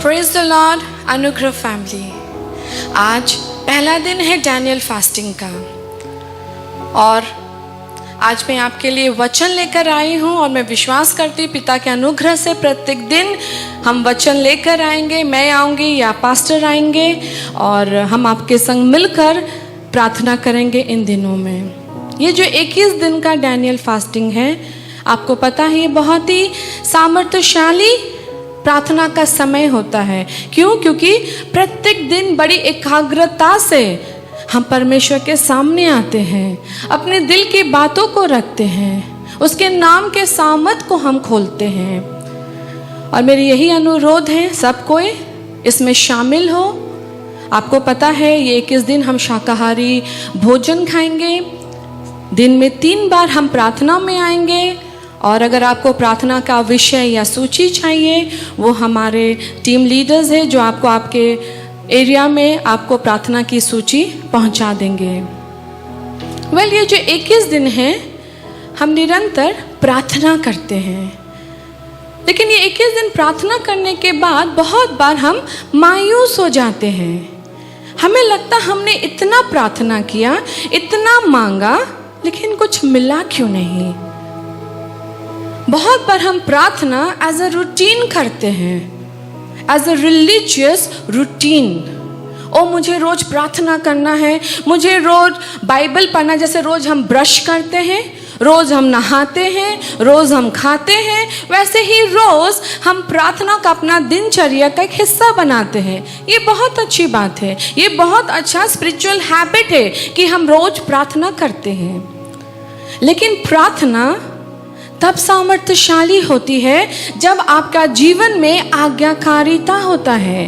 Praise the Lord अनुग्रह family. आज पहला दिन है डैनियल फास्टिंग का और आज मैं आपके लिए वचन लेकर आई हूँ और मैं विश्वास करती हूँ पिता के अनुग्रह से प्रत्येक दिन हम वचन लेकर आएंगे। मैं आऊँगी या पास्टर आएंगे और हम आपके संग मिलकर प्रार्थना करेंगे इन दिनों में। ये जो 21 दिन का डैनियल फास्टिंग है, आपको पता है ये बहुत ही सामर्थ्यशाली प्रार्थना का समय होता है। क्यों? क्योंकि प्रत्येक दिन बड़ी एकाग्रता से हम परमेश्वर के सामने आते हैं, अपने दिल की बातों को रखते हैं, उसके नाम के सामर्थ को हम खोलते हैं। और मेरी यही अनुरोध है सब कोई इसमें शामिल हो। आपको पता है ये 21 दिन हम शाकाहारी भोजन खाएंगे, दिन में 3 बार हम प्रार्थना में आएंगे। और अगर आपको प्रार्थना का विषय या सूची चाहिए, वो हमारे टीम लीडर्स हैं जो आपको आपके एरिया में आपको प्रार्थना की सूची पहुंचा देंगे। ये जो 21 दिन हैं हम निरंतर प्रार्थना करते हैं, लेकिन ये 21 दिन प्रार्थना करने के बाद बहुत बार हम मायूस हो जाते हैं। हमें लगता हमने इतना प्रार्थना किया, इतना मांगा, लेकिन कुछ मिला क्यों नहीं। बहुत बार हम प्रार्थना एज अ रूटीन करते हैं, एज अ रिलीजियस रूटीन। ओ मुझे रोज प्रार्थना करना है, मुझे रोज बाइबल पढ़ना, जैसे रोज हम ब्रश करते हैं, रोज हम नहाते हैं, रोज हम खाते हैं, वैसे ही रोज हम प्रार्थना का अपना दिनचर्या का एक हिस्सा बनाते हैं। ये बहुत अच्छी बात है, ये बहुत अच्छा स्पिरिचुअल हैबिट है कि हम रोज प्रार्थना करते हैं। लेकिन प्रार्थना तब सामर्थ्यशाली होती है जब आपका जीवन में आज्ञाकारिता होता है।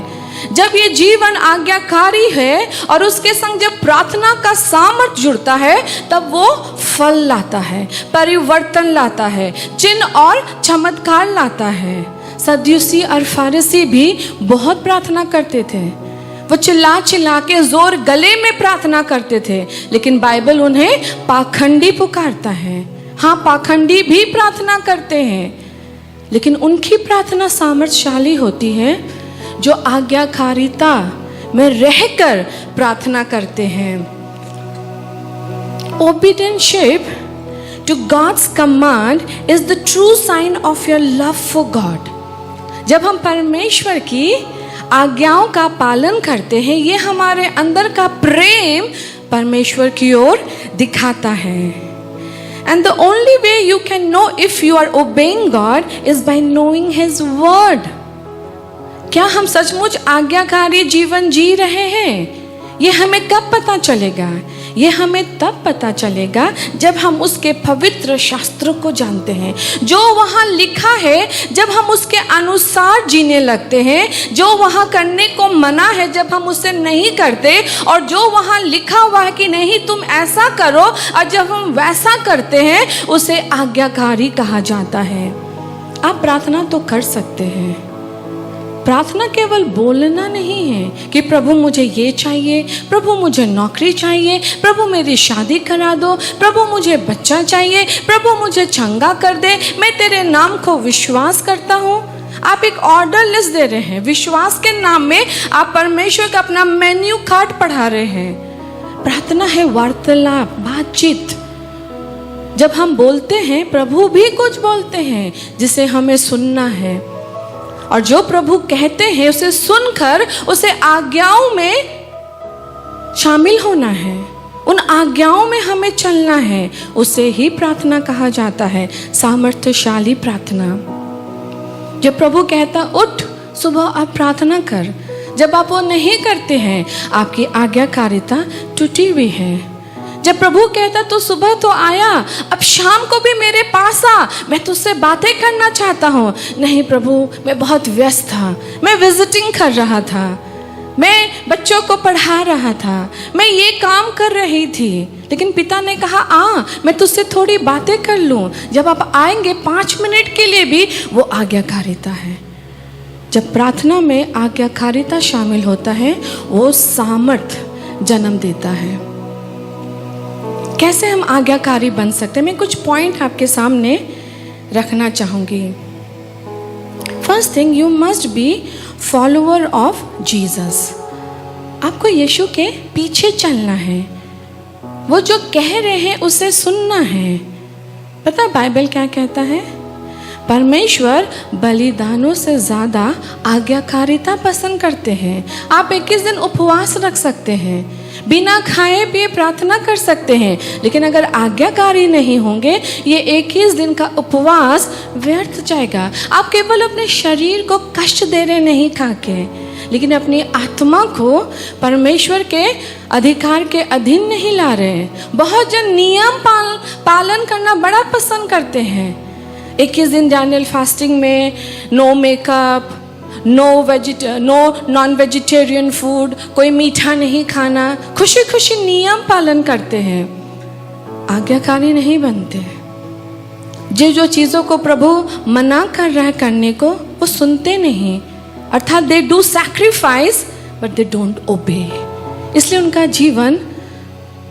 जब ये जीवन आज्ञाकारी है और उसके संग जब प्रार्थना का सामर्थ्य जुड़ता है, तब वो फल लाता है, परिवर्तन लाता है, चिन्ह और चमत्कार लाता है। सद्दूसी और फारिसी भी बहुत प्रार्थना करते थे, वो चिल्ला चिल्ला के जोर गले में प्रार्थना करते थे, लेकिन बाइबल उन्हें पाखंडी पुकारता है। हाँ, पाखंडी भी प्रार्थना करते हैं, लेकिन उनकी प्रार्थना सामर्थ्यशाली होती है जो आज्ञाकारिता में रहकर प्रार्थना करते हैं। Obedience to God's command is the true sign of your love for God. जब हम परमेश्वर की आज्ञाओं का पालन करते हैं, ये हमारे अंदर का प्रेम परमेश्वर की ओर दिखाता है। And the only way you can know if you are obeying God is by knowing His word. क्या हम सचमुच आज्ञाकारी जीवन जी रहे हैं? ये हमें कब पता चलेगा? ये हमें तब पता चलेगा जब हम उसके पवित्र शास्त्रों को जानते हैं। जो वहाँ लिखा है, जब हम उसके अनुसार जीने लगते हैं, जो वहाँ करने को मना है जब हम उसे नहीं करते, और जो वहाँ लिखा हुआ है कि नहीं तुम ऐसा करो, और जब हम वैसा करते हैं, उसे आज्ञाकारी कहा जाता है। आप प्रार्थना तो कर सकते हैं। प्रार्थना केवल बोलना नहीं है कि प्रभु मुझे ये चाहिए, प्रभु मुझे नौकरी चाहिए, प्रभु मेरी शादी करा दो, प्रभु मुझे बच्चा चाहिए, प्रभु मुझे चंगा कर दे, मैं तेरे नाम को विश्वास करता हूँ। आप एक ऑर्डर लिस्ट दे रहे हैं, विश्वास के नाम में आप परमेश्वर का अपना मेन्यू कार्ड पढ़ा रहे हैं। प्रार्थना है वार्तालाप, बातचीत। जब हम बोलते हैं, प्रभु भी कुछ बोलते हैं जिसे हमें सुनना है, और जो प्रभु कहते हैं उसे सुनकर उसे आज्ञाओं में शामिल होना है, उन आज्ञाओं में हमें चलना है। उसे ही प्रार्थना कहा जाता है, सामर्थ्यशाली प्रार्थना। जब प्रभु कहता उठ सुबह आप प्रार्थना कर, जब आप वो नहीं करते हैं, आपकी आज्ञाकारिता टूटी हुई है। जब प्रभु कहता तो सुबह तो आया, अब शाम को भी मेरे पास आ, मैं तुझसे बातें करना चाहता हूँ। नहीं प्रभु, मैं बहुत व्यस्त था, मैं विजिटिंग कर रहा था, मैं बच्चों को पढ़ा रहा था, मैं ये काम कर रही थी, लेकिन पिता ने कहा आ, मैं तुझसे थोड़ी बातें कर लूँ। जब आप आएंगे 5 मिनट के लिए भी, वो आज्ञाकारिता है। जब प्रार्थना में आज्ञाकारिता शामिल होता है, वो सामर्थ्य जन्म देता है। कैसे हम आज्ञाकारी बन सकते हैं? मैं कुछ पॉइंट आपके सामने रखना चाहूँगी। First thing, you must be follower of Jesus. आपको यीशु के पीछे चलना है, वो जो कह रहे हैं उसे सुनना है। पता है बाइबल क्या कहता है? परमेश्वर बलिदानों से ज़्यादा आज्ञाकारिता पसंद करते हैं। आप 21 दिन उपवास रख सकते हैं, बिना खाए पिए प्रार्थना कर सकते हैं, लेकिन अगर आज्ञाकारी नहीं होंगे ये 21 दिन का उपवास व्यर्थ जाएगा। आप केवल अपने शरीर को कष्ट दे रहे नहीं खा के, लेकिन अपनी आत्मा को परमेश्वर के अधिकार के अधीन नहीं ला रहे। बहुत जन नियम पालन करना बड़ा पसंद करते हैं। 21 दिन डैनियल फास्टिंग में no makeup, no non vegetarian food, कोई मीठा नहीं खाना, खुशी खुशी नियम पालन करते हैं, आज्ञाकारी नहीं बनते। जो चीज़ों को प्रभु मना कर रहा है करने को वो सुनते नहीं, अर्थात they do sacrifice but they don't ओबे। इसलिए उनका जीवन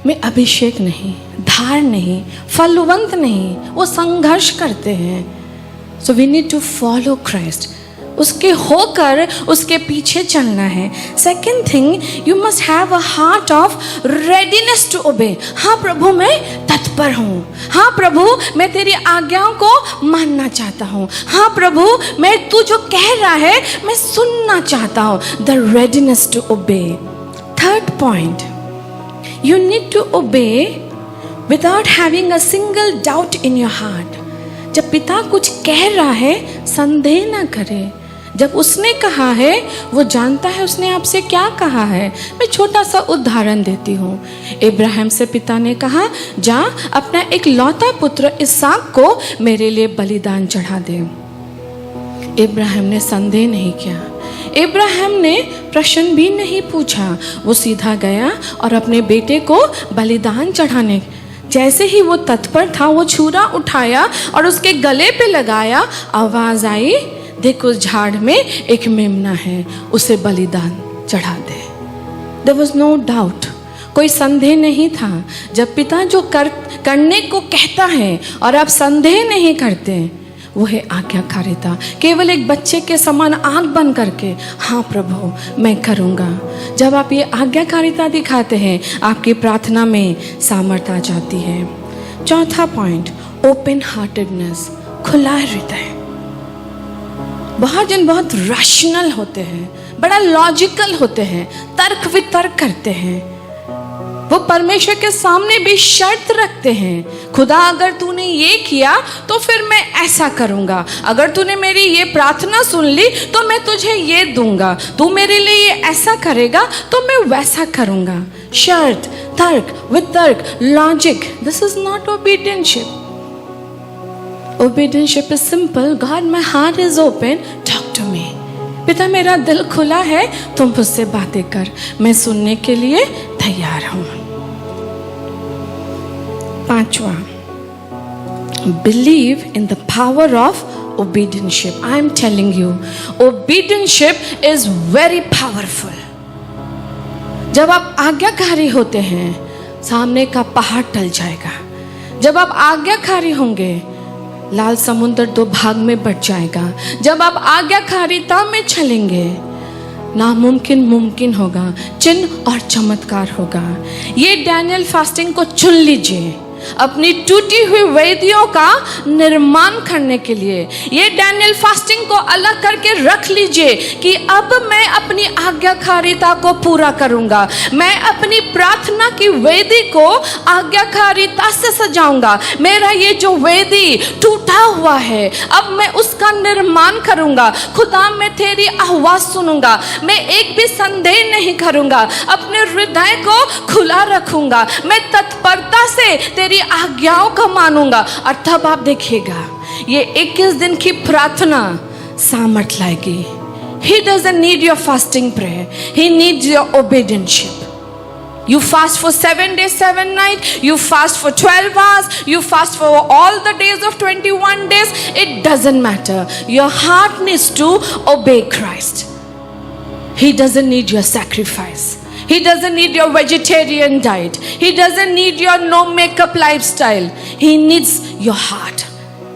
में अभिषेक नहीं, धार नहीं, फलवंत नहीं, वो संघर्ष करते हैं। So we need to follow Christ, उसके होकर उसके पीछे चलना है। Second thing, you must have a heart of readiness to obey. हाँ प्रभु मैं तत्पर हूँ, हाँ प्रभु मैं तेरी आज्ञाओं को मानना चाहता हूँ, हाँ प्रभु मैं तू जो कह रहा है मैं सुनना चाहता हूँ। The readiness to obey. Third point, you need to obey without having a single doubt in your heart. जब पिता कुछ कह रहा है संदेह ना करे। जब उसने कहा है वो जानता है उसने आपसे क्या कहा है। मैं छोटा सा उदाहरण देती हूँ। इब्राहिम से पिता ने कहा जा अपना एक लौता पुत्र इसहाक को मेरे लिए बलिदान चढ़ा दे। इब्राहिम ने संदेह नहीं किया, इब्राहिम ने प्रश्न भी नहीं पूछा, वो सीधा गया और अपने बेटे को बलिदान चढ़ाने। जैसे ही वो तत्पर था वो छुरा उठाया और उसके गले पे लगाया। आवाज आई देख उस झाड़ में एक मेमना है, उसे बलिदान चढ़ा दे। देयर वाज नो डाउट, कोई संदेह नहीं था। जब पिता जो करने को कहता है और आप संदेह नहीं करते, वो है आज्ञाकारिता। केवल एक बच्चे के समान आंख बंद करके हाँ प्रभु मैं करूँगा। जब आप ये आज्ञाकारिता दिखाते हैं आपकी प्रार्थना में सामर्थ आ जाती है। चौथा पॉइंट, ओपन हार्टेडनेस, खुला हृदय। बहुत जन बहुत रैशनल होते हैं, बड़ा लॉजिकल होते हैं, तर्क वितर्क करते हैं। वो परमेश्वर के सामने भी शर्त रखते हैं, खुदा अगर तूने ये किया तो फिर मैं ऐसा करूँगा, अगर तूने मेरी ये प्रार्थना सुन ली तो मैं तुझे ये दूंगा, तू मेरे लिए ये ऐसा करेगा तो मैं वैसा करूँगा। शर्त, तर्क, वितर्क, logic, this is not obedientship. Obedientship is simple, God my heart is open, talk to me. पिता मेरा दिल खुला है, तुम मुझसे बातें कर, मैं सुनने के लिए तैयार हूं। पांचवा, believe in the power of obedientship. I am telling you, obedientship is very powerful. जब आप आज्ञाकारी होते हैं सामने का पहाड़ टल जाएगा। जब आप आज्ञाकारी होंगे लाल समुद्र 2 भाग में बट जाएगा। जब आप आज्ञाकारिता में चलेंगे नामुमकिन मुमकिन होगा, चिन्ह और चमत्कार होगा। ये डैनियल फास्टिंग को चुन लीजिए अपनी टूटी हुई वेदियों का निर्माण करने के लिए। ये डैनियल फास्टिंग को अलग करके रख लीजिए कि अब मैं अपनी आज्ञाकारिता को पूरा करूंगा। मैं अपनी प्रार्थना की वेदी को आज्ञाकारिता से सजाऊंगा। मेरा ये जो वेदी टूटा हुआ है अब मैं उसका निर्माण करूंगा। खुदा मैं तेरी आवाज सुनूंगा, मैं एक भी संदेह नहीं करूंगा, अपने हृदय को खुला रखूंगा, मैं तत्परता से तेरी आज्ञाओं को मानूंगा। और तब आप देखिएगा ये 21 दिन की प्रार्थना सामर्थ लाएगी। He doesn't need your fasting prayer, he needs your obedience. You fast for 7 days 7 nights, you fast for 12 hours, you fast for all the days of 21 days, it doesn't matter. Your heart needs to obey Christ. He doesn't need your sacrifice. He doesn't need your vegetarian diet. He doesn't need your no makeup lifestyle. He needs your heart.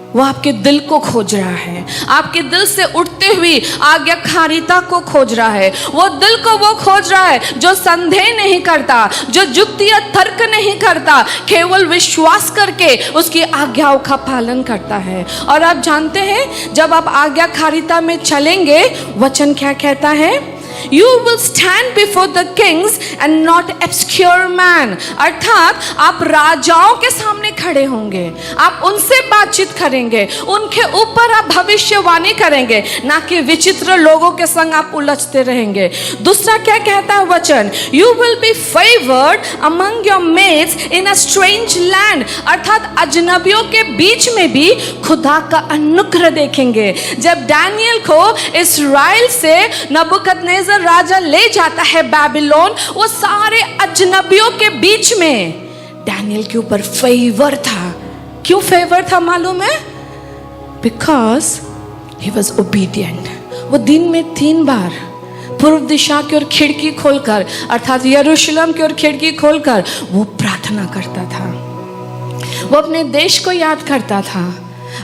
वो आपके दिल को खोज रहा है, आपके दिल से उठते हुई आज्ञाकारिता को खोज रहा है। वो दिल को वो खोज रहा है जो संदेह नहीं करता, जो युक्ति या तर्क नहीं करता, केवल विश्वास करके उसकी आज्ञाओं का पालन करता है। और आप जानते हैं, जब आप आज्ञाकारिता में चलेंगे, वचन क्या कहता है? You will stand before the kings and not obscure man। अर्थात आप राजाओं के सामने खड़े होंगे, आप उनसे बातचीत करेंगे, उनके ऊपर आप भविष्यवाणी करेंगे, ना कि विचित्र लोगों के संग आप उलझते रहेंगे। दूसरा क्या कहता है वचन? You will be favored among your mates in a strange land। अर्थात अजनबियों के बीच में भी खुदा का अनुग्रह देखेंगे। जब डैनियल को इस्राएल से नबूकदनेस्सर राजा ले जाता है बाबिलोन, वो सारे अजनबियों के बीच में डैनियल के ऊपर फेवर था। क्यों फेवर था मालूम है? Because he was obedient. वो दिन में 3 बार पूर्व दिशा की ओर खिड़की खोलकर, अर्थात यरूशलेम की ओर खिड़की खोलकर वो प्रार्थना करता था। वो अपने देश को याद करता था,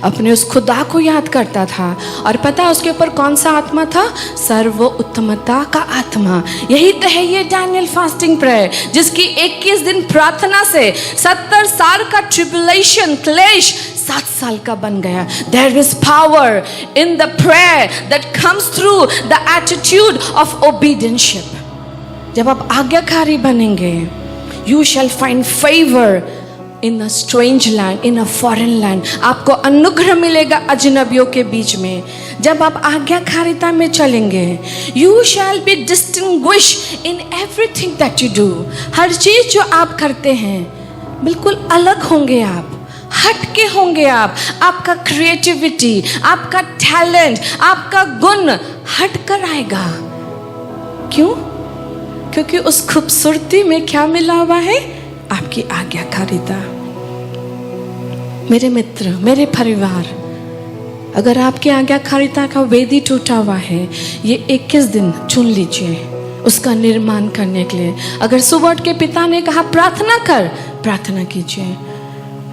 अपने उस खुदा को याद करता था। और पता है उसके ऊपर कौन सा आत्मा था? सर्व उत्तमता का आत्मा। यही तो है ये डैनियल फास्टिंग प्रेयर, जिसकी 21 दिन प्रार्थना से 70 साल का ट्रिबुलेशन, क्लेश 7 साल का बन गया। There is power in the prayer that comes through the attitude of obedience। जब आप आज्ञाकारी बनेंगे, you shall find favor in a strange land, in a foreign land। आपको अनुग्रह मिलेगा अजनबियों के बीच में। जब आप आज्ञाकारिता में चलेंगे, you shall be distinguished in everything that you do। हर चीज जो आप करते हैं बिल्कुल अलग होंगे, आप हट के होंगे। आपका क्रिएटिविटी, आपका टैलेंट, आपका गुण हट कर आएगा। क्यों? क्योंकि उस खूबसूरती में क्या मिला हुआ है? आपकी आज्ञाकारिता। मेरे मित्र, मेरे परिवार, अगर आपकी आज्ञाकारिता का वेदी टूटा हुआ है, ये 21 दिन चुन लीजिए उसका निर्माण करने के लिए। अगर सुबह के पिता ने कहा प्रार्थना कर, प्रार्थना कीजिए।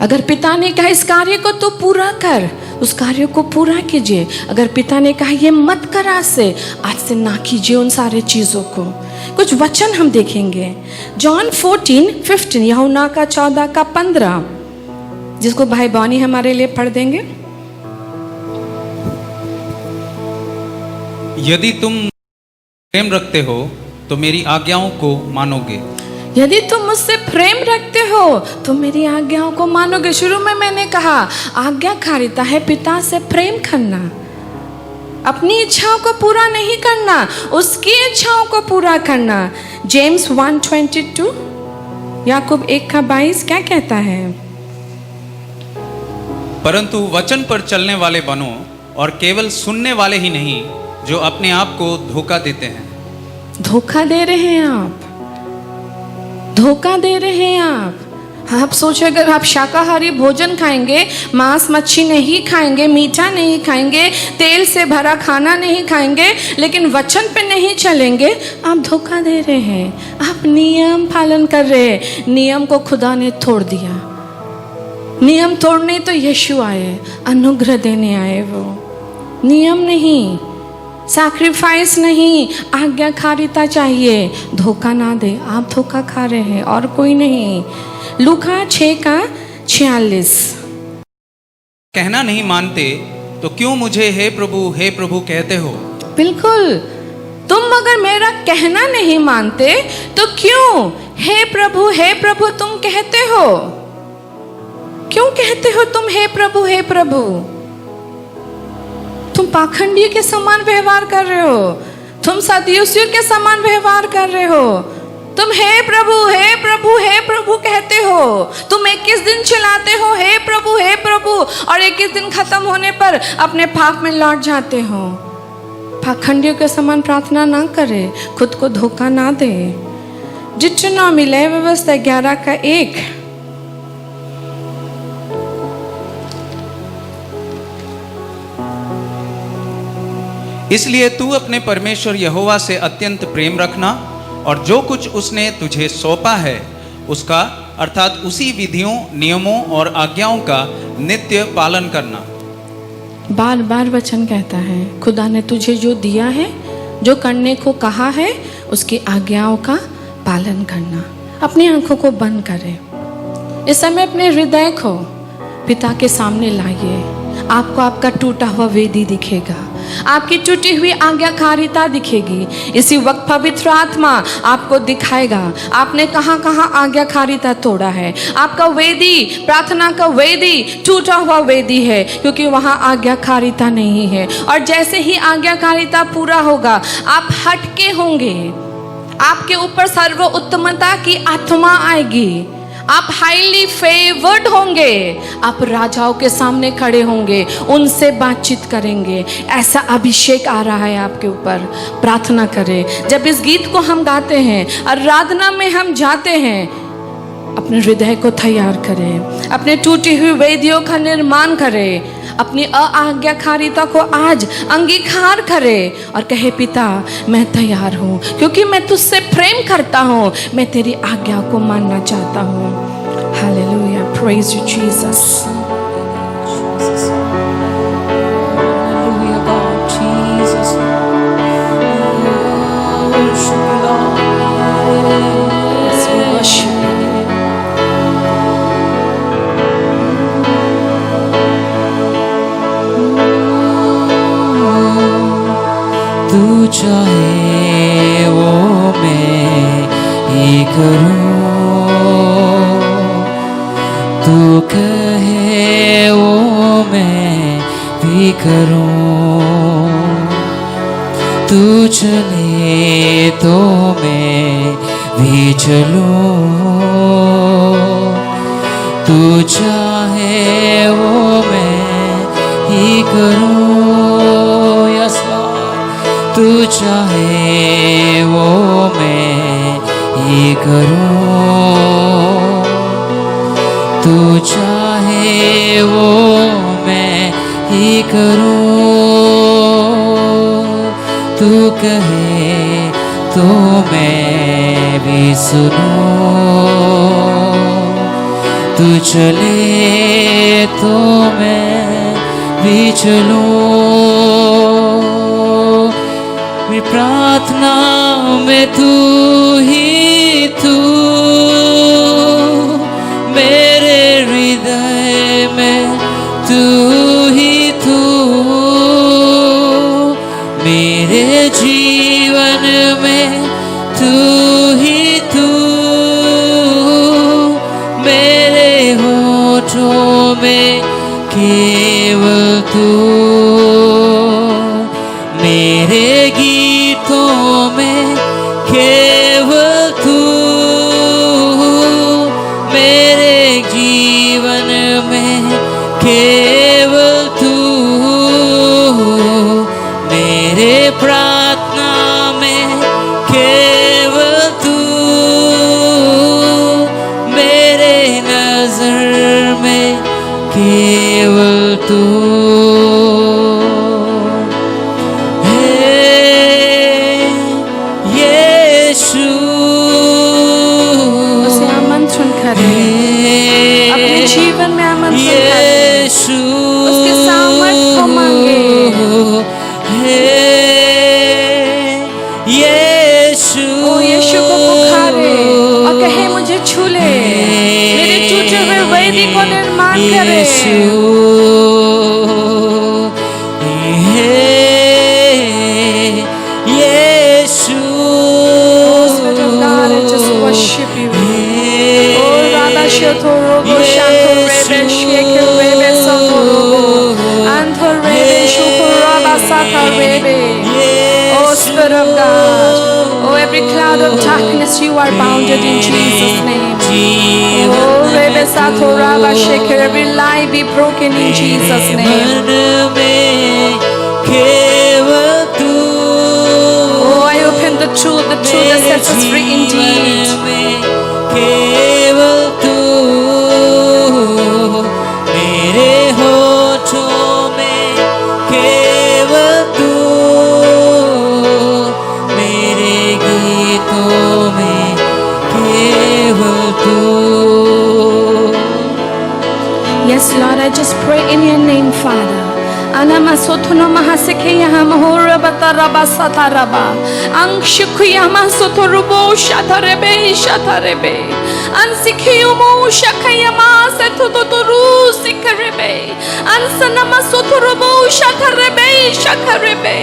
अगर पिता ने कहा इस कार्य को तो पूरा कर, उस कार्य को पूरा कीजिए। अगर पिता ने कहा ये मत कर, आज से ना कीजिए उन सारे चीज़ों को। कुछ वचन हम देखेंगे। जॉन 14:15, यूहन्ना का 14:15, जिसको भाई बॉनी हमारे लिए पढ़ देंगे। यदि तुम प्रेम रखते हो तो मेरी आज्ञाओं को मानोगे। यदि तुम मुझसे प्रेम रखते हो तो मेरी आज्ञाओं को मानोगे। शुरू में मैंने कहा आज्ञाकारिता है पिता से प्रेम करना, अपनी इच्छाओं को पूरा नहीं करना, उसकी इच्छाओं को पूरा करना। जेम्स 1:22, याकूब 1:22 क्या कहता है? परंतु वचन पर चलने वाले बनो, और केवल सुनने वाले ही नहीं जो अपने आप को धोखा देते हैं। धोखा दे रहे हैं आप, धोखा दे रहे हैं आप सोचो, अगर आप शाकाहारी भोजन खाएंगे, मांस मच्छी नहीं खाएंगे, मीठा नहीं खाएंगे, तेल से भरा खाना नहीं खाएंगे, लेकिन वचन पे नहीं चलेंगे, आप धोखा दे रहे हैं। आप नियम पालन कर रहे हैं। नियम को खुदा ने तोड़ दिया। नियम तोड़ने तो यीशु आए, अनुग्रह देने आए। वो नियम नहीं, सैक्रिफाइस नहीं, आज्ञाकारिता चाहिए। धोखा ना दे। आप धोखा खा रहे हैं और कोई नहीं। लूका 6:46, कहना नहीं मानते तो क्यों मुझे हे प्रभु कहते हो? बिल्कुल, तुम अगर मेरा कहना नहीं मानते तो क्यों हे प्रभु तुम कहते हो? क्यों कहते हो तुम हे प्रभु? तुम पाखंडी के समान व्यवहार कर रहे हो, तुम सदुसियों के समान व्यवहार कर रहे हो। तुम हे प्रभु कहते हो, तुम 21 दिन चलाते हो हे प्रभु, और 21 दिन खत्म होने पर अपने पाप में लौट जाते हो। पाखंडियों के समान प्रार्थना ना करे, खुद को धोखा ना दे। डिट्रोनॉमी लय व्यवस्था 11:1, इसलिए तू अपने परमेश्वर यहोवा से अत्यंत प्रेम रखना, और जो कुछ उसने तुझे सौंपा है उसका, अर्थात उसी विधियों, नियमों और आज्ञाओं का नित्य पालन करना। बार बार वचन कहता है, खुदा ने तुझे जो दिया है, जो करने को कहा है, उसकी आज्ञाओं का पालन करना। अपनी आंखों को बंद करें। इस समय अपने हृदय को पिता के सामने लाइए। आपको आपका टूटा हुआ वेदी दिखेगा, आपकी टूटी हुई आज्ञाकारिता दिखेगी। इसी वक्त पवित्र आत्मा आपको दिखाएगा आपने कहाँ कहाँ आज्ञाकारिता तोड़ा है। आपका वेदी, प्रार्थना का वेदी टूटा हुआ वेदी है, क्योंकि वहाँ आज्ञाकारिता नहीं है। और जैसे ही आज्ञाकारिता पूरा होगा, आप हटके होंगे, आपके ऊपर सर्वोत्तमता की आत्मा आएगी, आप हाईली फेवर्ड होंगे, आप राजाओं के सामने खड़े होंगे, उनसे बातचीत करेंगे। ऐसा अभिषेक आ रहा है आपके ऊपर। प्रार्थना करें। जब इस गीत को हम गाते हैं, आराधना में हम जाते हैं, अपने हृदय को तैयार करें, अपने टूटी हुई वेदियों का निर्माण करें, अपनी अआज्ञाकारिता को आज अंगीकार करें और कहे, पिता मैं तैयार हूँ, क्योंकि मैं तुझसे प्रेम करता हूँ, मैं तेरी आज्ञा को मानना चाहता हूँ। Hallelujah, praise you Jesus. तू चाहे वो मैं ही करूं, तू कहे वो मैं भी करूं, तू चले तो मैं भी चलूं, तू चाहे वो मैं ही करूं। तू चाहे वो मैं ही करूं, तू चाहे वो मैं ही करूं, तू कहे तो मैं भी सुनूं, तू चले तो मैं भी चलूं। मेरी प्रार्थना में तू ही तू, मेरे हृदय में तू ही तू, मेरे जीवन में तू ही तू, मेरे होठों में केवल तू, मेरे गीतों में केवल तू, मेरे जीवन में केवल तू, मेरे प्रार्थना में केवल तू, मेरे नजर में केवल तू। अपने जीवन में आमंत्रण करें, उसके सामर्थ्य को मांगे। ओ यीशु को पुकारे और कहे, मुझे छू ले, मेरे टूटे हुए वेदी को निर्माण करे। Oh Spirit of God, oh every cloud of darkness, you are bounded in Jesus' name. Oh Rebe Sato Raba Sheker, every lie be broken in Jesus' name. Oh, I open the truth that sets us free indeed. Yes, Lord, I just pray in your name, Father. Anama sotono mahaseke yama hora bataraba sataraba. Angshiku yama sotorubo shatarebe shatarebe. Ansikiyumo shakayama setotoru sikarebe. Ansanama sotorubo shatarebe shakarebe.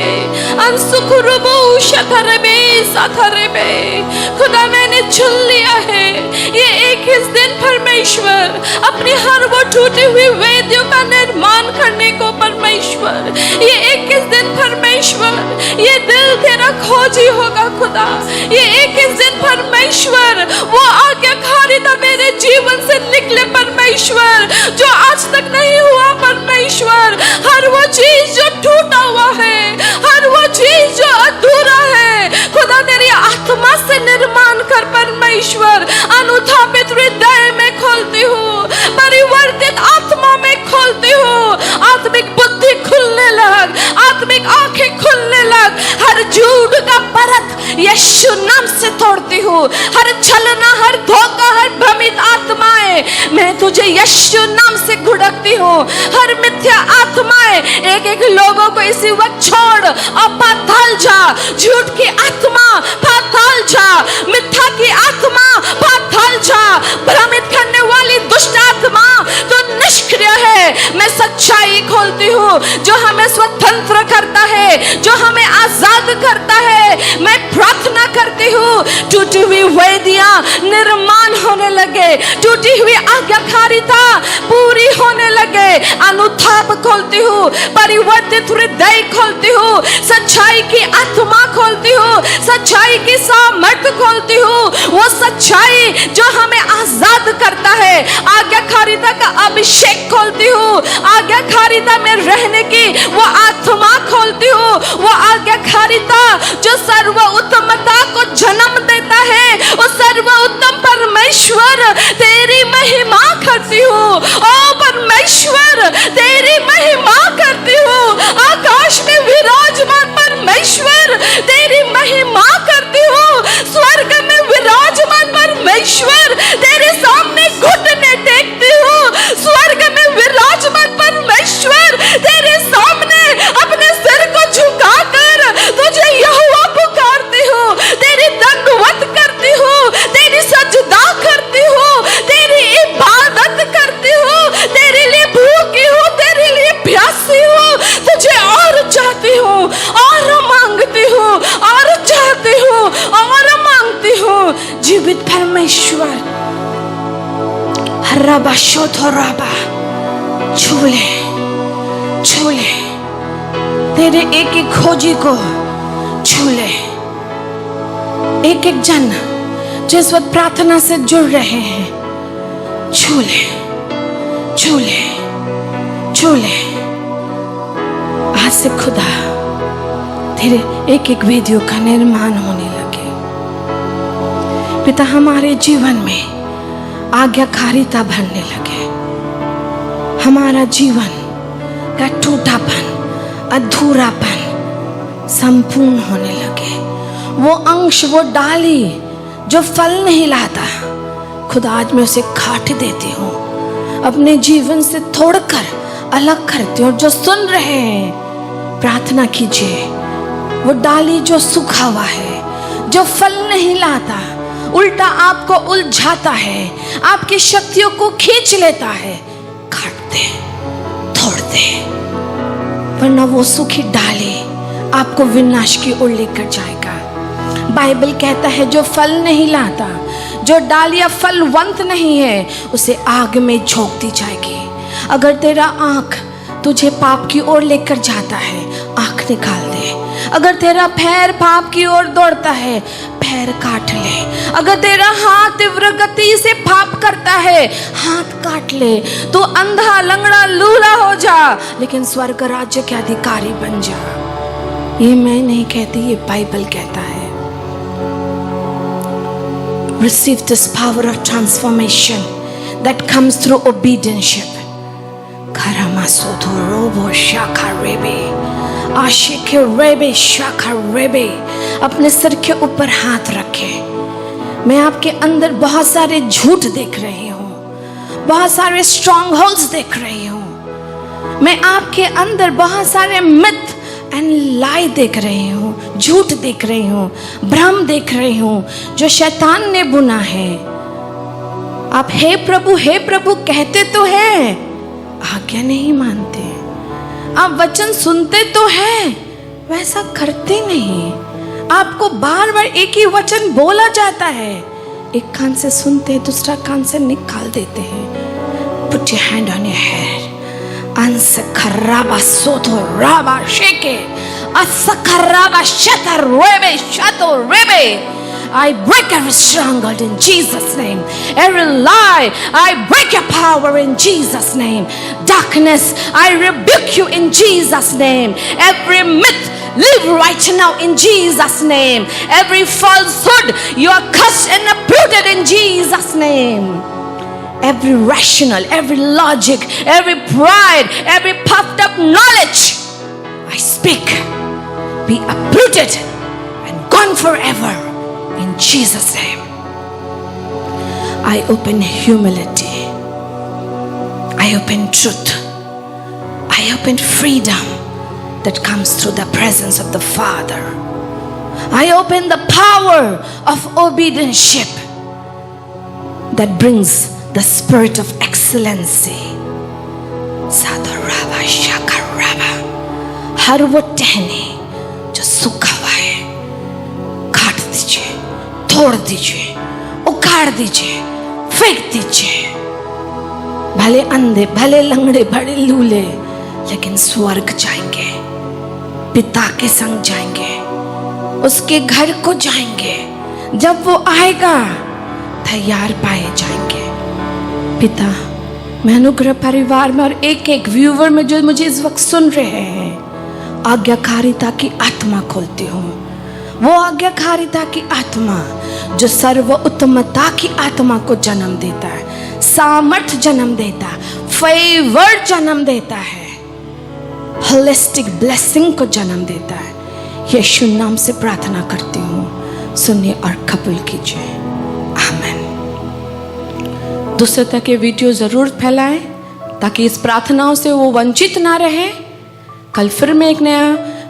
Ansukurubo shatarebe satarebe. खुदा मैंने चुन लिया है ये 21 दिन परमेश्वर अपनी हर वो टूटी हुई वेदियों का निर्माण करने को परमेश्वर ये 21 दिन परमेश्वर ये दिल तेरा खोजी होगा खुदा ये 21 दिन परमेश्वर वो आज्ञाकारिता मेरे जीवन से निकले परमेश्वर जो आज तक नहीं हुआ परमेश्वर हर वो चीज जो टूटा हुआ है हर वो चीज जो अधूरा है खुदा तेरी आत्मा से निर्माण कर परमेश्वर अनुथापित हृदय में खोलती हूँ परिवर्तित आत्मा में खोलती हूँ आत्मिक बुद्धि खुलने लग आत्मिक आंखें खुलने लग हर झूठ का परत यीशु नाम से तोड़ती हूँ हर छलना हर धोखा हर भ्रमित आत्माएं मैं तुझे यीशु नाम से घुड़कती हूँ हर मिथ्या आत्माएं एक एक लोगों को इसी वक्त छोड़ और पाताल जा झूठ की आत्मा पाताल जा मिथ्या की आत्मा पाताल जा भ्रमित करने वाली दुष्ट आत्मा तो निष्क्रिय है मैं सच्चाई खोलती हूँ जो हमें स्वतंत्र करता है जो हमें आजाद करता है मैं प्रार्थना करती हूँ टूटी हुई वेदियां निर्माण होने लगे टूटी हुई आज्ञाकारिता पूरी होने लगे अनुताप खोलती हूँ परिवर्तित हृदय खोलती हूँ सच्चाई की आत्मा खोलती हूँ सच्चाई की सामर्थ्य खोलती हूँ वो सच्चाई जो हमें आजाद करता है आज्ञाकारिता का अभिषेक खोलती हूँ आज्ञाकारिता में रहने की वो आत्मा खोलती हूँ वो आज्ञाकारिता जो सर्व उत्तमता को जन्म देता है वो सर्व उत्तम परमेश्वर तेरी महिमा करती हूँ ओ परमेश्वर तेरी महिमा करती हूँ आकाश में विराजमान परमेश्वर तेरी महिमा करती हूँ स्वर्ग में विराजमान परमेश्वर तेरे सामने घुटने टेकती हूँ स्वर्ग में विराजमान परमेश्वर तेरे सामने अपने सिर को झुकाकर तुझे यहोवा पुकारती हूँ तेरी दंडवत करती हूँ तेरी सजदा करती हूँ तेरी इबादत करती हूँ तेरे लिए भूखी हूँ तेरे लिए प्यासी हूँ तुझे और चाहती हूँ और मांगती हूँ और चाहती हूँ और मांगती हूँ जीवित परमेश्वर रबा शोधोराबा छूले छूले तेरे एक एक खोजी को छूले एक एक जन जिस वक्त प्रार्थना से जुड़ रहे हैं छूले छूले छूले आज से खुदा तेरे एक एक वेदियों का निर्माण होने लगे पिता हमारे जीवन में आज्ञाकारिता भरने लगे हमारा जीवन का टूटापन अधूरापन संपूर्ण होने लगे वो अंश वो डाली जो फल नहीं लाता खुदा आज मैं उसे काट देती हूँ अपने जीवन से तोड़कर अलग करती हूँ जो सुन रहे हैं प्रार्थना कीजिए वो डाली जो सूखा हुआ है जो फल नहीं लाता उल्टा आपको उलझाता है आपकी शक्तियों को खींच लेता है काट दे तोड़ दे वरना वो सूखी डाली आपको विनाश की ओर लेकर जाएगा बाइबल कहता है जो फल नहीं लाता जो डालियां फलवंत नहीं है उसे आग में झोंक दी जाएगी अगर तेरा आंख तुझे पाप की ओर लेकर जाता है आंख निकाल दे अगर तेरा पैर पाप की ओर दौड़ता है पैर काट ले अगर तेरा हाथ तीव्र गति से पाप करता है हाथ काट ले तू अंधा लंगड़ा लूला हो जा लेकिन स्वर्ग राज्य के अधिकारी बन जा ये मैं नहीं कहती ये बाइबल कहता है receive this power of transformation that comes through obedience karamasoto robo shakarebe आशिक रेबे शाखा रेबे अपने सिर के ऊपर हाथ रखे मैं आपके अंदर बहुत सारे झूठ देख रही हूँ बहुत सारे स्ट्रॉन्ग होल्ड्स देख रही हूँ मैं आपके अंदर बहुत सारे मिथ एंड लाई देख रही हूँ, झूठ देख रही हूँ, भ्रम देख रही हूँ जो शैतान ने बुना है। आप हे प्रभु कहते तो हैं, आज्ञा नहीं मानते। आप वचन सुनते तो हैं, वैसा करते नहीं। आपको बार बार एक ही वचन बोला जाता है, एक कान से सुनते हैं, दूसरा कान से निकाल देते हैं। Put your hand on your head. Ansakaraba soto raba sheke. Asakaraba shata rebe shato rebe. I break every stronghold in Jesus' name. Every lie, I break your power in Jesus' name. Darkness, I rebuke you in Jesus' name. Every myth, live right now in Jesus' name. Every falsehood, you are cursed and uprooted in Jesus' name. Every rational, every logic, every pride, every puffed up knowledge, I speak, be uprooted and gone forever in Jesus' name. I open humility. I open truth. I open freedom that comes through the presence of the Father. I open the power of obedience that brings the spirit of excellency. Sadarava shakarava. हर वो टहनी जो सूखा हुआ है, काट दीजिए, तोड़ दीजिए, उखाड़ दीजिए, फेंक दीजिए। भले अंधे, भले लंगड़े, भले लूले, लेकिन स्वर्ग जाएंगे, पिता के संग जाएंगे, उसके घर को जाएंगे। जब वो आएगा तैयार पाए जाएंगे। पिता, मैं अनुग्रह परिवार में और एक एक व्यूवर में जो मुझे इस वक्त सुन रहे हैं, आज्ञाकारिता की आत्मा खोलती हूँ। वो आज्ञाकारिता की आत्मा जो सर्व उत्तमता की आत्मा को जन्म देता है, सामर्थ जन्म देता है, फेवर जन्म देता है, होलिस्टिक ब्लेसिंग को जन्म देता है। यीशु नाम से प्रार्थना करती हूँ, सुनिए और कबूल कीजिए। आमीन। दूसरे तक ये वीडियो ज़रूर फैलाएं ताकि इस प्रार्थनाओं से वो वंचित ना रहे। कल फिर मैं एक नया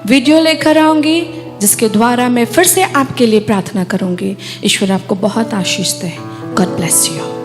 वीडियो लेकर आऊँगी जिसके द्वारा मैं फिर से आपके लिए प्रार्थना करूँगी। ईश्वर आपको बहुत आशीष दे। God bless you.